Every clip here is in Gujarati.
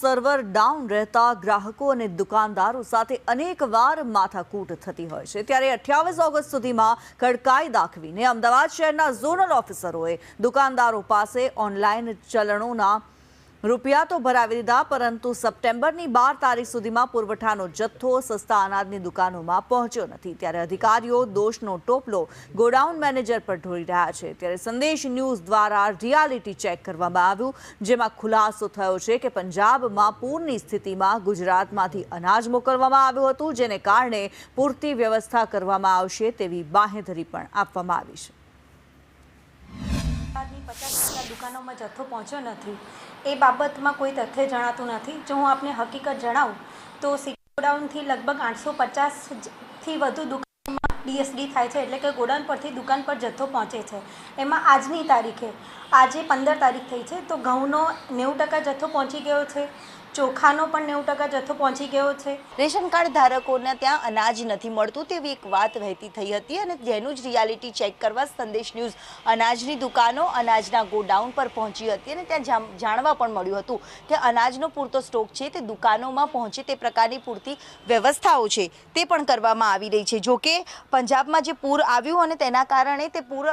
સર્વર ડાઉન રહેતા ગ્રાહકો અને દુકાનદારો સાથે અનેકવાર માથાકૂટ થતી હોય છે, ત્યારે 28 ઓગસ્ટ સુધીમાં કડકાઈ દાખવીને અમદાવાદ શહેરના ઝોનલ ઓફિસરોએ દુકાનદારો પાસે ઓનલાઈન ચલણોના રૂપિયા તો ભરાવી દીધા, પરંતુ સપ્ટેમ્બરની 12 તારીખ સુધીમાં પુરવઠાનો જથ્થો સસ્તા અનાજની દુકાનોમાં પહોંચ્યો નથી। ત્યારે અધિકારીઓ દોષનો ટોપલો ગોડાઉન મેનેજર પર ઢોળી રહ્યા છે। ત્યારે સંદેશ ન્યૂઝ દ્વારા રિયાલિટી ચેક કરવામાં આવ્યું, જેમાં ખુલાસો થયો છે કે પંજાબમાં પૂરની સ્થિતિમાં ગુજરાતમાંથી અનાજ મોકલવામાં આવ્યું હતું, જેને કારણે પૂરતી વ્યવસ્થા કરવામાં આવશે તેવી બાંહેધરી પણ આપવામાં આવી છે। 50% દુકાનોમાં જથ્થો પહોંચ્યો નથી એ બાબતમાં કોઈ તથ્ય જણાતું નથી। જો હું આપને હકીકત જણાવું તો સિટી ગોડાઉનથી લગભગ 850થી વધુ દુકાનોમાં DSD થાય છે, એટલે કે ગોડાઉન પરથી દુકાન પર જથ્થો પહોંચે છે। એમાં આજની તારીખે આજે 15 તારીખ થઈ છે તો ઘઉંનો 90% જથ્થો પહોંચી ગયો છે, ચોખાનો પણ 90% જથ્થો પહોંચી ગયો છે। રેશન કાર્ડ ધારકોને ત્યાં અનાજ નથી મળતું તેવી એક વાત વહેતી થઈ હતી, અને જેનું જ રિયાલિટી ચેક કરવા સંદેશ ન્યૂઝ અનાજની દુકાનો, અનાજના ગોડાઉન પર પહોંચી હતી, અને ત્યાં જાણવા પણ મળ્યું હતું કે અનાજનો પૂરતો સ્ટોક છે તે દુકાનોમાં પહોંચે તે પ્રકારની પૂરતી વ્યવસ્થાઓ છે તે પણ કરવામાં આવી રહી છે। જો કે પંજાબમાં જે પૂર આવ્યું અને તેના કારણે તે પૂર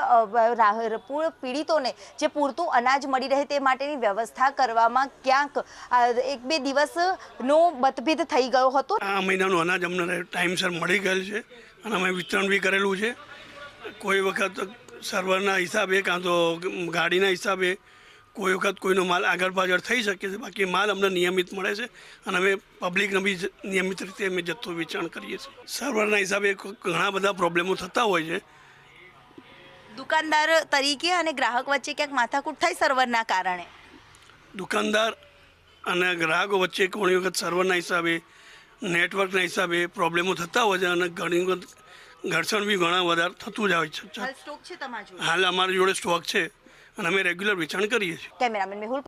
પીડિતોને જે પૂરતું અનાજ મળી રહે તે માટેની વ્યવસ્થા કરવામાં ક્યાંક એક બે દિવસનો મતભેદ થઈ ગયો હતો। આ મહિનાનું અનાજ અમને ટાઈમસર મળી ગયેલ છે અને અમે વિતરણ બી કરેલું છે। કોઈ વખત સર્વરના હિસાબે કાં તો ગાડીના હિસાબે કોઈ વખત કોઈનો માલ આગળ પાછળ થઈ શકે છે, બાકી માલ અમને નિયમિત મળે છે અને અમે પબ્લિકને બી નિયમિત રીતે અમે જથ્થો વેચાણ કરીએ છીએ। સર્વરના હિસાબે ઘણા બધા પ્રોબ્લેમો થતા હોય છે। દુકાનદાર તરીકે અને ગ્રાહક વચ્ચે ક્યાંક માથાકૂટ થઈ સર્વરના કારણે? દુકાનદાર અને ગ્રાહકો વચ્ચે ઘણી વખત સર્વરના હિસાબે, નેટવર્કના હિસાબે પ્રોબ્લેમો થતા હોય છે અને ઘણી વખત ઘર્ષણ બી ઘણા વધારે થતું જ હોય છે। સ્ટોક છે તમારી જોડે? હાલ અમારી જોડે સ્ટોક છે અને અમે રેગ્યુલર વેચાણ કરીએ છીએ। કેમેરામેન મેહુલ